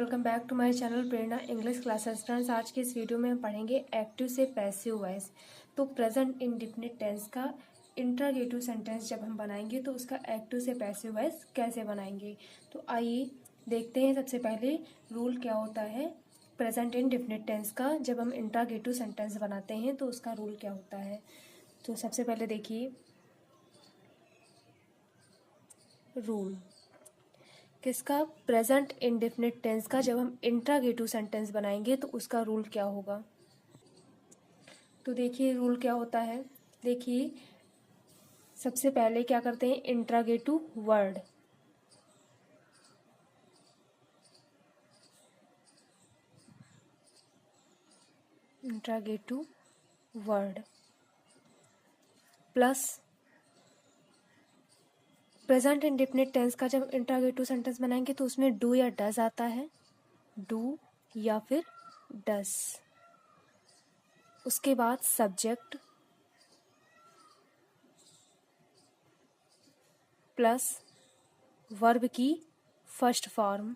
Welcome back to my channel Prerna English classes. Friends, आज के इस वीडियो में हम पढ़ेंगे एक्टिव से पैसिव वॉइस। तो प्रेजेंट इंडेफिनिट टेंस का इंट्रोगेटिव सेंटेंस जब हम बनाएंगे तो उसका एक्टिव से पैसिव वॉइस कैसे बनाएंगे। तो आइए देखते हैं सबसे पहले रूल क्या होता है प्रेजेंट इंडेफिनिट टेंस का। जब हम इंट्रोगेटिव सेंटेंस बनाते हैं तो उसका रूल क्या होता है। तो सबसे पहले देखिए रूल किसका, प्रेजेंट इंडेफिनिट टेंस का। जब हम इंट्रोगेटिव सेंटेंस बनाएंगे तो उसका रूल क्या होगा। तो देखिए रूल क्या होता है। देखिए सबसे पहले क्या करते हैं, interrogative word. Interrogative word plus present indefinite tense का जब इंट्रोगेटिव सेंटेंस बनाएंगे तो उसमें डू या डज आता है, डू या फिर डस। उसके बाद सब्जेक्ट प्लस वर्ब की first form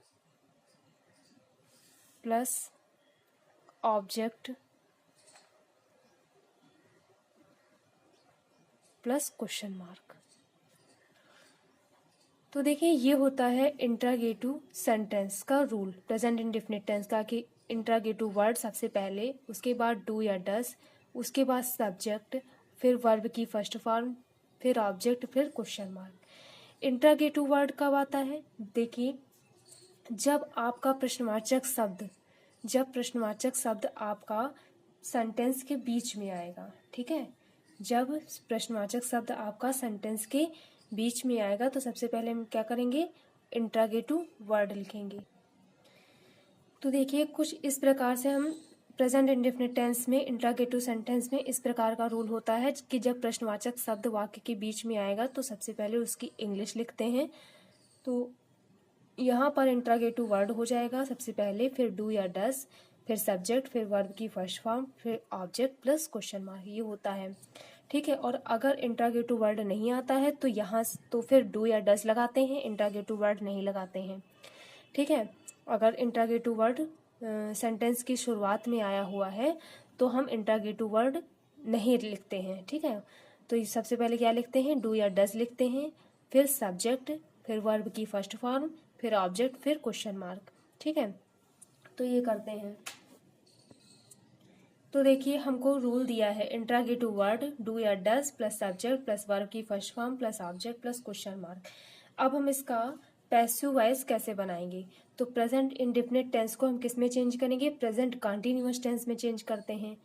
plus object plus question mark. तो देखिए ये होता है इंट्रोगेटिव सेंटेंस का रूल प्रेजेंट इंडेफिनिट टेंस का, कि इंट्रोगेटिव वर्ड सबसे पहले, उसके बाद डू या डस, उसके बाद सब्जेक्ट, फिर वर्ब की फर्स्ट फॉर्म, फिर ऑब्जेक्ट, फिर क्वेश्चन मार्क। इंट्रोगेटिव वर्ड कब आता है, देखिए जब आपका प्रश्नवाचक शब्द आपका सेंटेंस के बीच में आएगा। ठीक है, जब प्रश्नवाचक शब्द आपका सेंटेंस के बीच में आएगा तो सबसे पहले हम क्या करेंगे, इंट्रोगेटिव वर्ड लिखेंगे। तो देखिए कुछ इस प्रकार से हम प्रेजेंट इंडेफिनिट टेंस में इंट्रोगेटिव सेंटेंस में इस प्रकार का रूल होता है कि जब प्रश्नवाचक शब्द वाक्य के बीच में आएगा तो सबसे पहले उसकी इंग्लिश लिखते हैं। तो यहाँ पर इंट्रोगेटिव वर्ड हो जाएगा सबसे पहले, फिर डू या डस, फिर सब्जेक्ट, फिर वर्ब की फर्स्ट फॉर्म, फिर ऑब्जेक्ट प्लस क्वेश्चन मार्क, ये होता है। ठीक है, और अगर इंट्रोगेटिव वर्ड नहीं आता है तो यहाँ तो फिर डू या डस लगाते हैं, इंट्रोगेटिव वर्ड नहीं लगाते हैं। ठीक है, अगर इंट्रोगेटिव वर्ड सेंटेंस की शुरुआत में आया हुआ है तो हम इंट्रोगेटिव वर्ड नहीं लिखते हैं। ठीक है, तो सबसे पहले क्या लिखते हैं, डू या डस लिखते हैं, फिर सब्जेक्ट, फिर वर्ब की फर्स्ट फॉर्म, फिर ऑब्जेक्ट, फिर क्वेश्चन मार्क। ठीक है, तो ये करते हैं। तो देखिए हमको रूल दिया है इंट्रोगेटिव वर्ड डू या डस प्लस सब्जेक्ट प्लस वर्ब की first form plus object plus question mark. अब हम इसका पैसिव वॉइस कैसे बनाएंगे। तो प्रेजेंट इंडेफिनिट टेंस को हम किस में चेंज करेंगे, प्रेजेंट कंटीन्यूअस टेंस में चेंज करते हैं।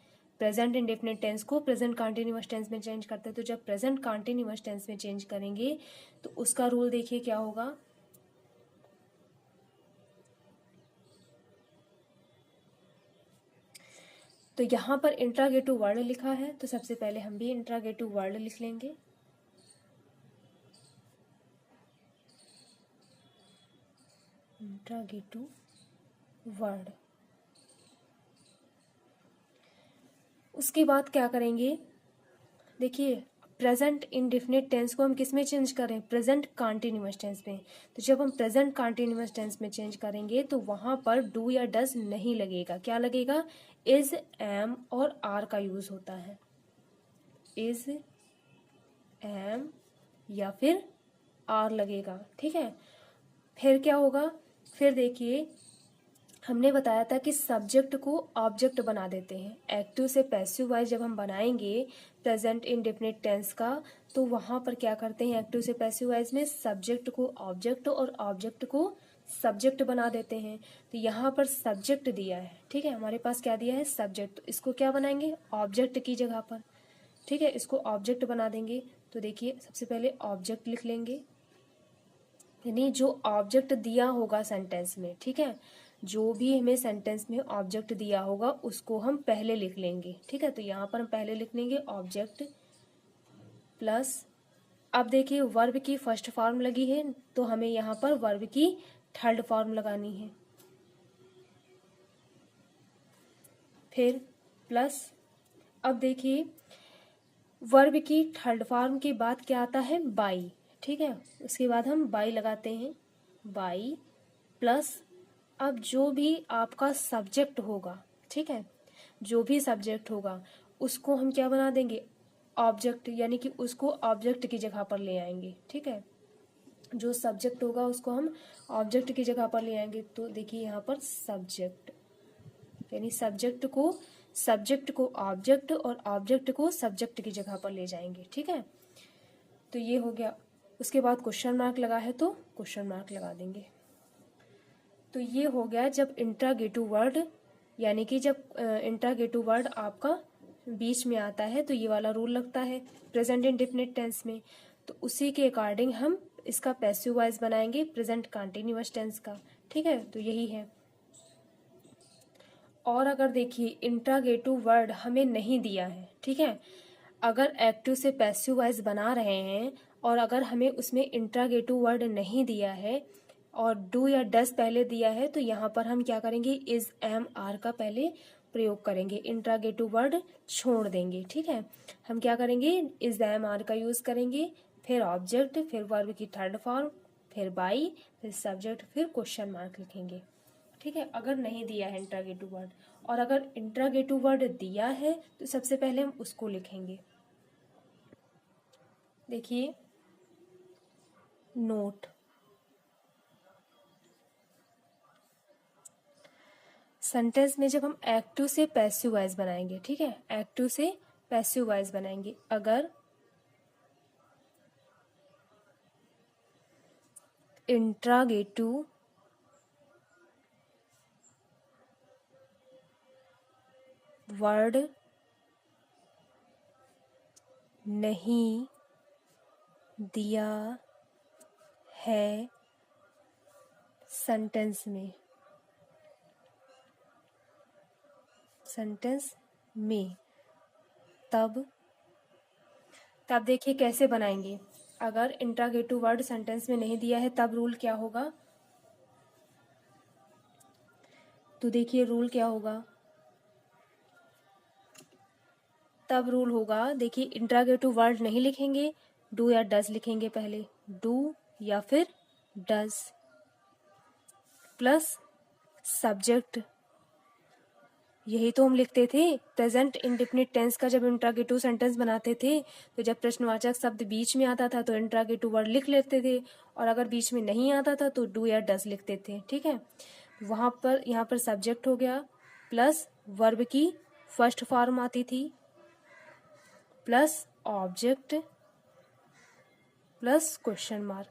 प्रेजेंट इंडेफिनिट टेंस को प्रेजेंट कंटीन्यूअस टेंस में चेंज करते हैं। तो जब प्रेजेंट कंटीन्यूअस टेंस में चेंज करेंगे तो उसका रूल देखिए क्या होगा। तो यहाँ पर इंट्रोगेटिव वर्ड लिखा है तो सबसे पहले हम भी इंट्रोगेटिव वर्ड लिख लेंगे। इंट्रोगेटिव वर्ड, उसके बाद क्या करेंगे, देखिए प्रेजेंट इंडेफिनिट टेंस को हम किस में चेंज करें, प्रेजेंट कंटीन्यूअस टेंस में। तो जब हम प्रेजेंट कंटीन्यूअस टेंस में चेंज करेंगे तो वहां पर डू या डस नहीं लगेगा, क्या लगेगा, इज, एम और आर का यूज होता है। इज, एम या फिर आर लगेगा। ठीक है, फिर क्या होगा, फिर देखिए हमने बताया था कि सब्जेक्ट को ऑब्जेक्ट बना देते हैं। एक्टिव से पैसिव वॉइस जब हम बनाएंगे प्रेजेंट इंडेफिनिट टेंस का तो वहां पर क्या करते हैं, एक्टिव से पैसिव वॉइस में सब्जेक्ट को ऑब्जेक्ट और ऑब्जेक्ट को सब्जेक्ट बना देते हैं। तो यहाँ पर सब्जेक्ट दिया है, ठीक है, हमारे पास क्या दिया है, सब्जेक्ट। तो इसको क्या बनाएंगे, ऑब्जेक्ट की जगह पर। ठीक है, इसको ऑब्जेक्ट बना देंगे। तो देखिए सबसे पहले ऑब्जेक्ट लिख लेंगे, यानी जो ऑब्जेक्ट दिया होगा सेंटेंस में। ठीक है, जो भी हमें सेंटेंस में ऑब्जेक्ट दिया होगा उसको हम पहले लिख लेंगे। ठीक है, तो यहाँ पर हम पहले लिख लेंगे ऑब्जेक्ट प्लस, अब देखिए वर्ब की फर्स्ट फॉर्म लगी है तो हमें यहाँ पर वर्ब की थर्ड फॉर्म लगानी है, फिर प्लस, अब देखिए वर्ब की थर्ड फॉर्म के बाद क्या आता है, बाई। ठीक है, उसके बाद हम बाई लगाते हैं, बाई प्लस अब जो भी आपका सब्जेक्ट होगा, ठीक है, जो भी सब्जेक्ट होगा उसको हम क्या बना देंगे, ऑब्जेक्ट, यानी कि उसको ऑब्जेक्ट की जगह पर ले आएंगे, ठीक है। जो सब्जेक्ट होगा उसको हम ऑब्जेक्ट की जगह पर ले आएंगे। तो देखिए यहाँ पर सब्जेक्ट, यानी सब्जेक्ट को ऑब्जेक्ट और ऑब्जेक्ट को सब्जेक्ट की जगह पर ले जाएंगे, ठीक है। तो ये हो गया। उसके बाद क्वेश्चन मार्क लगा है तो क्वेश्चन मार्क लगा देंगे। तो ये हो गया जब इंट्रागेटिव वर्ड, यानी कि जब इंट्रागेटिव वर्ड आपका बीच में आता है तो ये वाला रूल लगता है प्रेजेंट इंडेफिनिट टेंस में। तो उसी के अकॉर्डिंग हम इसका पैसिव वॉइस बनाएंगे प्रेजेंट कंटीन्यूअस टेंस का, ठीक है। तो यही है। और अगर देखिए इंट्रागेटिव वर्ड हमें नहीं दिया है, ठीक है, अगर एक्टिव से पैसिव वॉइस बना रहे हैं और अगर हमें उसमें इंट्रागेटिव वर्ड नहीं दिया है और डू या डस पहले दिया है, तो यहाँ पर हम क्या करेंगे, इज एम आर का पहले प्रयोग करेंगे, इंट्रागेटिव वर्ड छोड़ देंगे, ठीक है। हम क्या करेंगे, इज एम आर का यूज करेंगे, फिर ऑब्जेक्ट, फिर वर्ब की थर्ड फॉर्म, फिर बाई, फिर सब्जेक्ट, फिर क्वेश्चन मार्क लिखेंगे, ठीक है, अगर नहीं दिया है इंट्रागेटिव वर्ड। और अगर इंट्रागेटिव वर्ड दिया है तो सबसे पहले हम उसको लिखेंगे। देखिए नोट, सेंटेंस में जब हम एक्टिव से पैसिव वॉइस बनाएंगे, ठीक है, एक्टिव से पैसिव वॉइस बनाएंगे, अगर इंट्रागेटिव वर्ड नहीं दिया है सेंटेंस में, तब देखिए कैसे बनाएंगे। अगर इंट्रागेटिव वर्ड सेंटेंस में नहीं दिया है तब रूल क्या होगा, तो देखिए रूल क्या होगा, तब रूल होगा, देखिए इंट्रागेटिव वर्ड नहीं लिखेंगे, डू या डज लिखेंगे पहले, डू या फिर डज प्लस सब्जेक्ट, यही तो हम लिखते थे प्रेजेंट इंडेफिनिट टेंस का। जब इंट्रागेटिव सेंटेंस बनाते थे तो जब प्रश्नवाचक शब्द बीच में आता था तो इंट्रागेटिव वर्ड लिख लेते थे, और अगर बीच में नहीं आता था तो डू या डज लिखते थे, ठीक है। वहाँ पर यहाँ पर सब्जेक्ट हो गया प्लस वर्ब की फर्स्ट फॉर्म आती थी plus object plus question mark,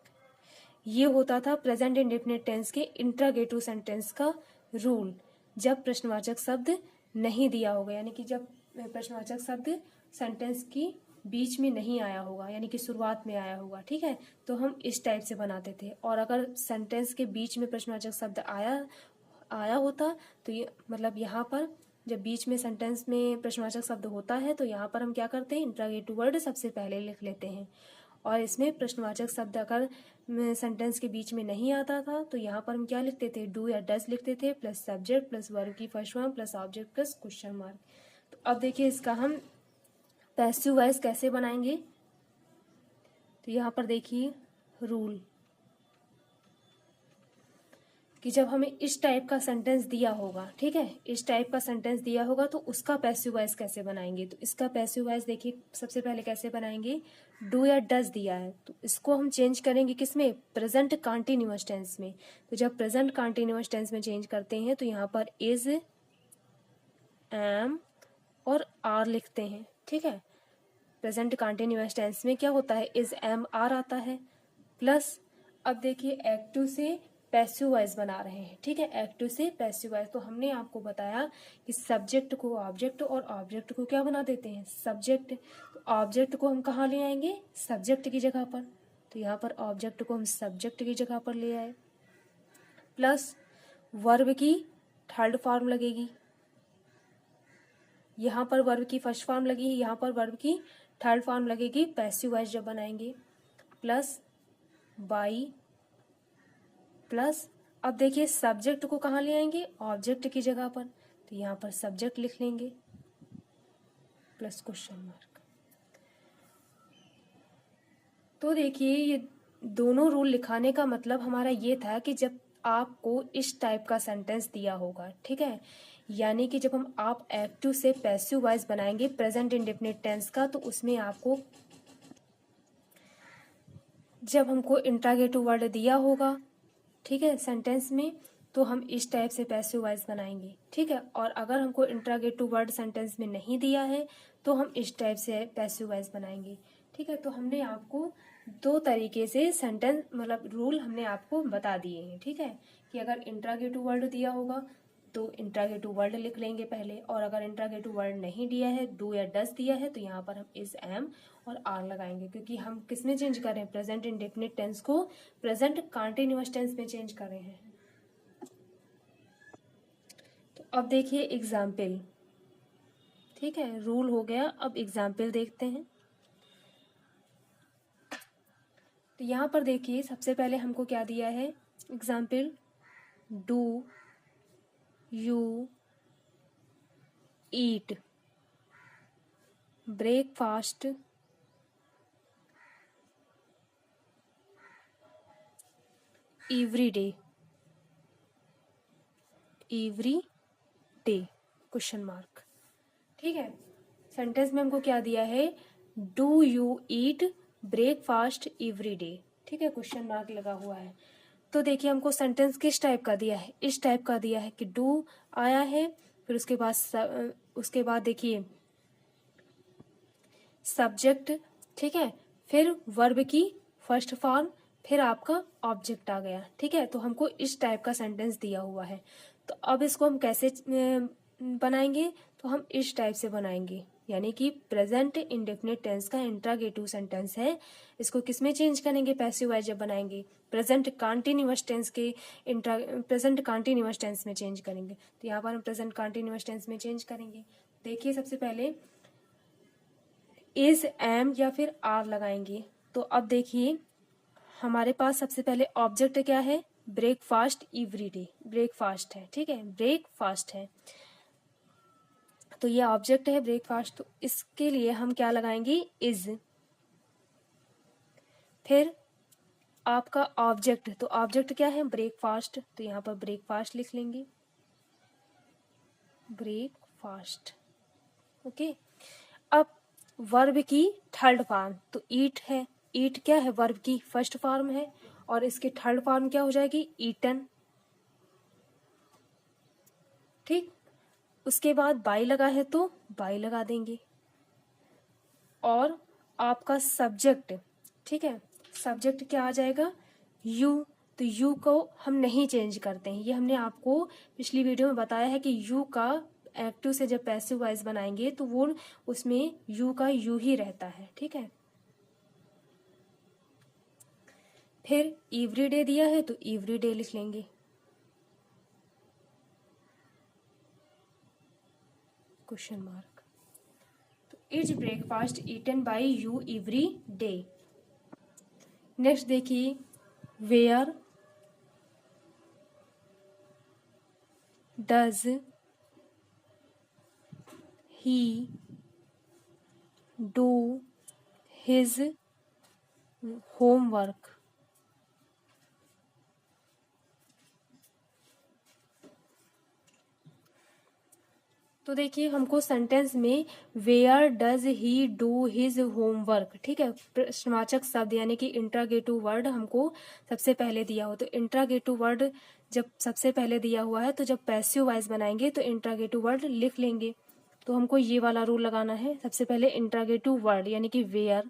ये होता था प्रेजेंट इंडेफिनिट टेंस के इंट्रागेटिव सेंटेंस का रूल। जब प्रश्नवाचक शब्द नहीं दिया होगा, यानी कि जब प्रश्नवाचक शब्द सेंटेंस की बीच में नहीं आया होगा, यानी कि शुरुआत में आया होगा, ठीक है, तो हम इस टाइप से बनाते थे। और अगर सेंटेंस के बीच में प्रश्नवाचक शब्द आया होता तो ये मतलब यहाँ पर जब बीच में सेंटेंस में प्रश्नवाचक शब्द होता है तो यहाँ पर हम क्या करते हैं, इंट्रागेटिव वर्ड सबसे पहले लिख लेते हैं। और इसमें प्रश्नवाचक शब्द अगर सेंटेंस के बीच में नहीं आता था तो यहाँ पर हम क्या लिखते थे, डू या डज लिखते थे प्लस सब्जेक्ट प्लस वर्ब की first form plus object plus question mark. तो अब देखिए इसका हम पैसिव वॉइस कैसे बनाएंगे। तो यहाँ पर देखिए रूल कि जब हमें इस टाइप का सेंटेंस दिया होगा, ठीक है, इस टाइप का सेंटेंस दिया होगा तो उसका पैसिव वॉइस कैसे बनाएंगे। तो इसका पैसिव वॉइस देखिए सबसे पहले कैसे बनाएंगे, डू या डज दिया है तो इसको हम चेंज करेंगे किसमें, प्रेजेंट कंटीन्यूअस टेंस में। तो जब प्रेजेंट कंटीन्यूअस टेंस में चेंज करते हैं तो यहाँ पर इज, एम और आर लिखते हैं, ठीक है। प्रेजेंट कंटीन्यूअस टेंस में क्या होता है, इज एम आर आता है प्लस, अब देखिए एक्टिव से पैसिव वॉइस बना रहे हैं, ठीक है, एक्टिव से पैसिव वॉइस। तो हमने आपको बताया कि सब्जेक्ट को ऑब्जेक्ट और ऑब्जेक्ट को क्या बना देते हैं, सब्जेक्ट। तो ऑब्जेक्ट को हम कहाँ ले आएंगे, सब्जेक्ट की जगह पर, तो यहाँ पर ऑब्जेक्ट को हम सब्जेक्ट की जगह पर ले आए प्लस वर्ब की थर्ड फॉर्म लगेगी, यहाँ पर वर्ब की फर्स्ट फॉर्म लगी है, यहाँ पर वर्ब की थर्ड फॉर्म लगेगी पैसिव वॉइस जब बनाएंगे प्लस बाई प्लस, अब देखिए सब्जेक्ट को कहाँ ले आएंगे, ऑब्जेक्ट की जगह पर, तो यहाँ पर सब्जेक्ट लिख लेंगे प्लस क्वेश्चन मार्क। तो देखिए ये दोनों रूल लिखाने का मतलब हमारा ये था कि जब आपको इस टाइप का सेंटेंस दिया होगा, ठीक है। यानी कि जब हम आप एक्टिव से पैसिव वॉइस बनाएंगे प्रेजेंट इंडेफिनिट टेंस का, तो उसमें आपको जब हमको इंट्रागेटिव वर्ड दिया होगा, ठीक है, सेंटेंस में, तो हम इस टाइप से पैसिव वॉइस बनाएंगे, ठीक है। और अगर हमको इंट्रागेटिव वर्ड सेंटेंस में नहीं दिया है तो हम इस टाइप से पैसिव वॉइस बनाएंगे, ठीक है। तो हमने आपको दो तरीके से सेंटेंस मतलब रूल हमने आपको बता दिए हैं, ठीक है, कि अगर इंट्रागेटिव वर्ड दिया होगा तो इंट्रागेटिव वर्ड लिख लेंगे पहले, और अगर इंट्रागेटिव वर्ड नहीं दिया है, डू या डस दिया है, तो यहाँ पर हम इज, एम और आर लगाएंगे, क्योंकि हम किस में चेंज कर रहे हैं, प्रेजेंट इंडेफिनिट टेंस को प्रेजेंट कंटीन्यूअस टेंस में चेंज कर रहे हैं। तो अब देखिए एग्जाम्पल, ठीक है, रूल हो गया, अब एग्जाम्पल देखते हैं। तो यहाँ पर देखिए सबसे पहले हमको क्या दिया है, example, do you eat breakfast every day, question mark, ठीक है। सेंटेंस में हमको क्या दिया है, do you eat breakfast every day, ठीक है, क्वेश्चन मार्क लगा हुआ है। तो देखिए हमको सेंटेंस किस टाइप का दिया है, इस टाइप का दिया है कि डू आया है, फिर उसके बाद देखिए सब्जेक्ट, ठीक है, फिर वर्ब की फर्स्ट फॉर्म, फिर आपका ऑब्जेक्ट आ गया, ठीक है। तो हमको इस टाइप का सेंटेंस दिया हुआ है। तो अब इसको हम कैसे बनाएंगे, तो हम इस टाइप से बनाएंगे, यानी कि प्रेजेंट इंडेफिनिट टेंस का इंट्रागेटिव सेंटेंस है, इसको किस में चेंज करेंगे, पैसिव वॉइस जब बनाएंगे प्रेजेंट कंटीन्यूअस टेंस के प्रेजेंट कंटीन्यूअस टेंस में चेंज करेंगे। तो यहाँ पर हम प्रेजेंट कंटीन्यूअस टेंस में चेंज करेंगे। देखिए सबसे पहले इज, एम या फिर आर लगाएंगे। तो अब देखिए हमारे पास सबसे पहले ऑब्जेक्ट क्या है, ब्रेकफास्ट एवरी डे, ब्रेकफास्ट है, ठीक है, ब्रेकफास्ट है, तो ये ऑब्जेक्ट है ब्रेकफास्ट, तो इसके लिए हम क्या लगाएंगे, इज। फिर आपका ऑब्जेक्ट, तो ऑब्जेक्ट क्या है, ब्रेकफास्ट, तो यहाँ पर ब्रेकफास्ट लिख लेंगे, ब्रेकफास्ट, ओके। अब वर्ब की थर्ड फॉर्म, तो ईट है, ईट क्या है, वर्ब की फर्स्ट फॉर्म है, और इसकी थर्ड फॉर्म क्या हो जाएगी, ईटन, ठीक। उसके बाद बाई लगा है तो बाई लगा देंगे, और आपका सब्जेक्ट, ठीक है, सब्जेक्ट क्या आ जाएगा, यू, तो यू को हम नहीं चेंज करते हैं, ये हमने आपको पिछली वीडियो में बताया है कि यू का एक्टिव से जब पैसिव वॉइस बनाएंगे तो वो उसमें यू का यू ही रहता है, ठीक है। फिर एवरीडे दिया है तो एवरीडे लिख लेंगे, क्वेश्चन मार्क। तो is breakfast eaten by you every day. Next देखिए, where does he do his homework. तो देखिए हमको सेंटेंस में where does he do his homework, ठीक है, प्रश्नवाचक शब्द यानी कि इंट्रागेटिव वर्ड हमको सबसे पहले दिया हो। तो इंट्रागेटिव वर्ड जब सबसे पहले दिया हुआ है तो जब पैसिव वॉइस बनाएंगे तो इंट्रागेटिव वर्ड लिख लेंगे। तो हमको ये वाला रूल लगाना है, सबसे पहले इंट्रागेटिव वर्ड यानी कि वेयर,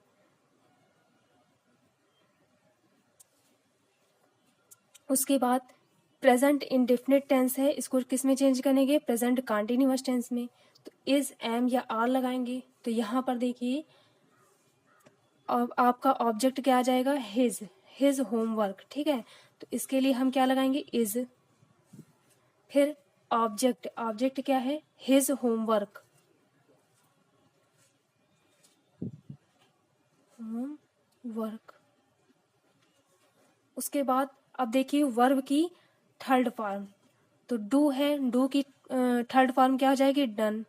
उसके बाद प्रेजेंट इंडेफिनिट टेंस है, इसको किस में चेंज करेंगे, प्रेजेंट कंटीन्यूअस टेंस में। तो इज, एम या आर लगाएंगे। तो यहाँ पर देखिए आपका ऑब्जेक्ट क्या आ जाएगा, हिज होमवर्क, ठीक है। तो इसके लिए हम क्या लगाएंगे, इज। फिर ऑब्जेक्ट क्या है, हिज होमवर्क, होमवर्क। उसके बाद अब देखिए वर्ब की थर्ड फॉर्म, तो डू है, डू की थर्ड फॉर्म क्या हो जाएगी, डन।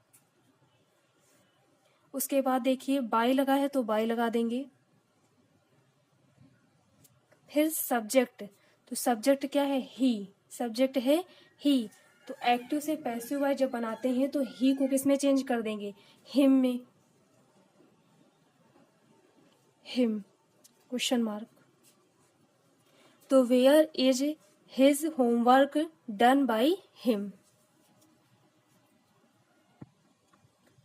उसके बाद देखिए बाय लगा है तो बाय लगा देंगे। फिर सब्जेक्ट, तो सब्जेक्ट क्या है, ही, सब्जेक्ट है ही। तो एक्टिव से पैसिव वॉइस जब बनाते हैं तो ही को किस में चेंज कर देंगे, हिम में, हिम, क्वेश्चन मार्क। तो where is his homework done by him.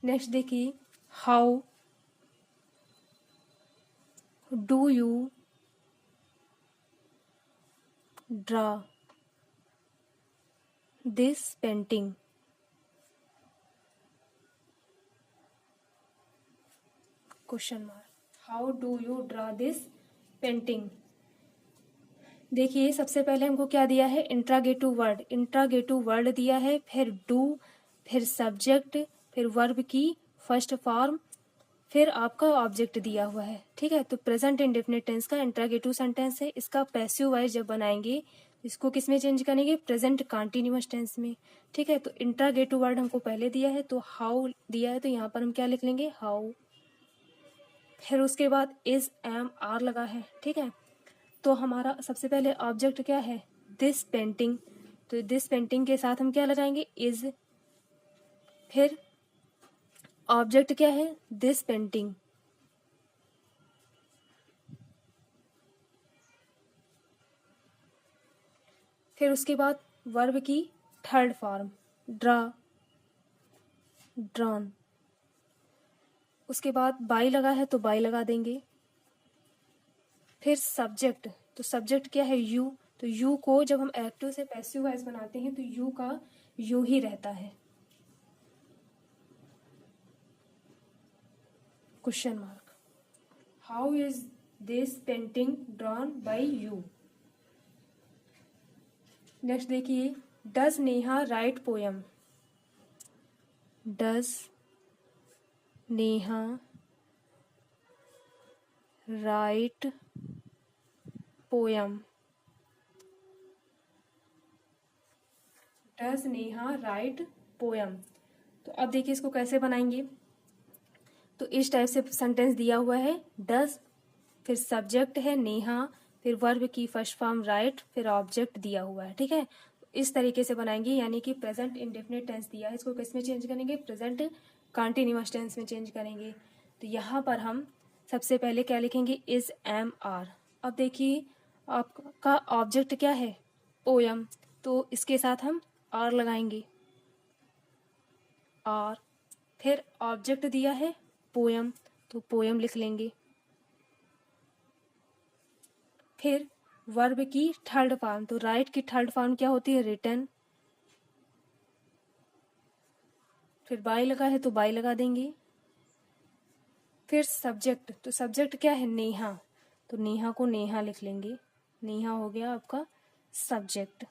Next देखिए, how do you draw this painting. Question mark, how do you draw this painting. देखिए सबसे पहले हमको क्या दिया है, इंट्रागेटिव वर्ड, इंट्रागेटिव वर्ड दिया है, फिर डू, फिर सब्जेक्ट, फिर वर्ब की फर्स्ट फॉर्म, फिर आपका ऑब्जेक्ट दिया हुआ है। ठीक है, तो प्रेजेंट इंडेफिनिट टेंस का इंट्रागेटिव सेंटेंस है, इसका पैसिव वॉइस जब बनाएंगे इसको किस में चेंज करेंगे, प्रेजेंट कंटीन्यूअस टेंस में। ठीक है, तो इंट्रागेटिव वर्ड हमको पहले दिया है, तो हाउ दिया है, तो यहाँ पर हम क्या लिख लेंगे, हाउ। फिर उसके बाद इज, एम, आर लगा है। ठीक है, तो हमारा सबसे पहले ऑब्जेक्ट क्या है, दिस पेंटिंग, तो दिस पेंटिंग के साथ हम क्या लगाएंगे, इज। फिर ऑब्जेक्ट क्या है, दिस पेंटिंग। फिर उसके बाद वर्ब की थर्ड फॉर्म, ड्रा, ड्रॉन। उसके बाद बाई लगा है तो बाई लगा देंगे। फिर सब्जेक्ट, तो सब्जेक्ट क्या है, यू, तो यू को जब हम एक्टिव से पैसिव वॉइस बनाते हैं तो यू का यू ही रहता है, question mark. How is this painting drawn by you. Next देखिए, does Neha write poem. Does Neha write poem. Does Neha write poem. तो अब देखिए इसको कैसे बनाएंगे, तो इस टाइप से सेंटेंस दिया हुआ है, डज, फिर सब्जेक्ट है नेहा, फिर वर्ब की फर्स्ट फॉर्म राइट, फिर ऑब्जेक्ट दिया हुआ है। ठीक है, इस तरीके से बनाएंगे, यानी कि प्रेजेंट इंडेफिनिट टेंस दिया है, इसको किस में चेंज करेंगे, प्रेजेंट कंटीन्यूअस टेंस में चेंज करेंगे। तो यहाँ पर हम सबसे पहले क्या लिखेंगे, इज, एम, आर। अब देखिए आपका ऑब्जेक्ट क्या है, पोयम, तो इसके साथ हम आर लगाएंगे, आर। फिर ऑब्जेक्ट दिया है पोयम, तो पोयम लिख लेंगे। फिर वर्ब की थर्ड फॉर्म, तो राइट की थर्ड फॉर्म क्या होती है, रिटन। फिर बाय लगा है तो बाय लगा देंगे। फिर सब्जेक्ट, तो सब्जेक्ट क्या है, नेहा, तो नेहा को नेहा लिख लेंगे, नेहा हो गया आपका subject.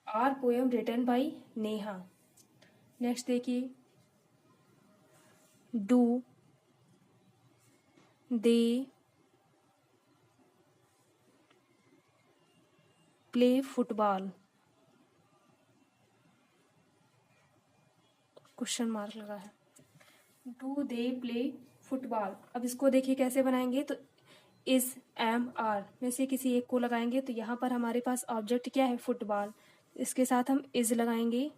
Are poem written by Neha. Next देखिए, do they play football, question mark लगा है, डू दे प्ले फुटबॉल। अब इसको देखिए कैसे बनाएंगे, तो इज, एम, आर में से किसी एक को लगाएंगे, तो यहाँ पर हमारे पास ऑब्जेक्ट क्या है, फुटबॉल, इसके साथ हम इज लगाएंगे,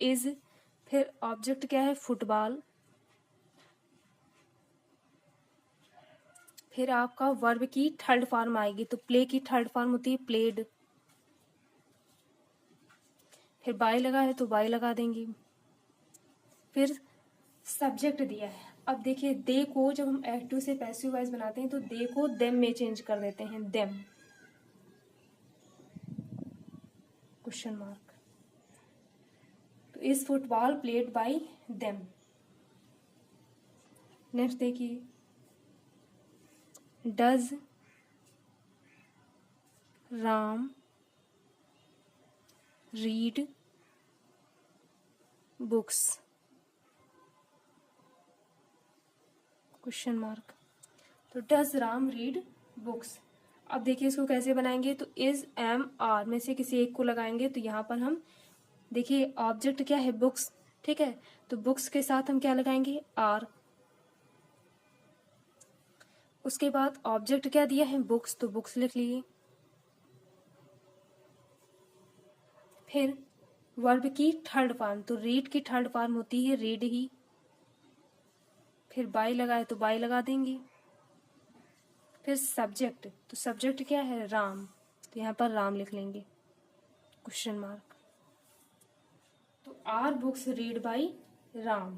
इज। फिर ऑब्जेक्ट क्या है, फुटबॉल। फिर आपका वर्ब की थर्ड फॉर्म आएगी, तो प्ले की थर्ड फॉर्म होती है प्लेड। फिर बाय लगा है तो बाय लगा देंगे। फिर सब्जेक्ट दिया है, अब देखिए दे को जब हम एक्टिव से पैसिव वॉइस बनाते हैं तो दे को देम में चेंज कर देते हैं, देम, क्वेश्चन मार्क। तो is football played by them. Next देखिए, does Ram read books, question mark. तो डज राम रीड बुक्स। अब देखिए इसको कैसे बनाएंगे, तो इज, एम, आर में से किसी एक को लगाएंगे, तो यहाँ पर हम देखिए ऑब्जेक्ट क्या है, बुक्स। ठीक है, तो बुक्स के साथ हम क्या लगाएंगे, आर। उसके बाद ऑब्जेक्ट क्या दिया है, बुक्स, तो बुक्स लिख लीजिए। फिर वर्ब की थर्ड फॉर्म, तो रीड की थर्ड फॉर्म होती है रीड ही। फिर बाय लगाए तो बाय लगा देंगे। फिर सब्जेक्ट, तो सब्जेक्ट क्या है, राम, तो यहाँ पर राम लिख लेंगे क्वेश्चन मार्क। तो are books read by Ram.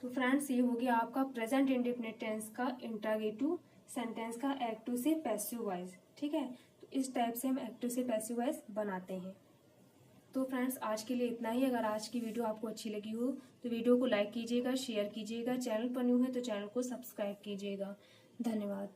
तो फ्रेंड्स, ये हो गया आपका प्रेजेंट इंडेफिनिट टेंस का इंट्रोगेटिव सेंटेंस का एक्टिव से पैसिव वॉइस। ठीक है, तो इस टाइप से हम एक्टिव से पैसिव वॉइस बनाते हैं। तो फ्रेंड्स, आज के लिए इतना ही। अगर आज की वीडियो आपको अच्छी लगी हो तो वीडियो को लाइक कीजिएगा, शेयर कीजिएगा, चैनल पर न्यू है तो चैनल को सब्सक्राइब कीजिएगा। धन्यवाद।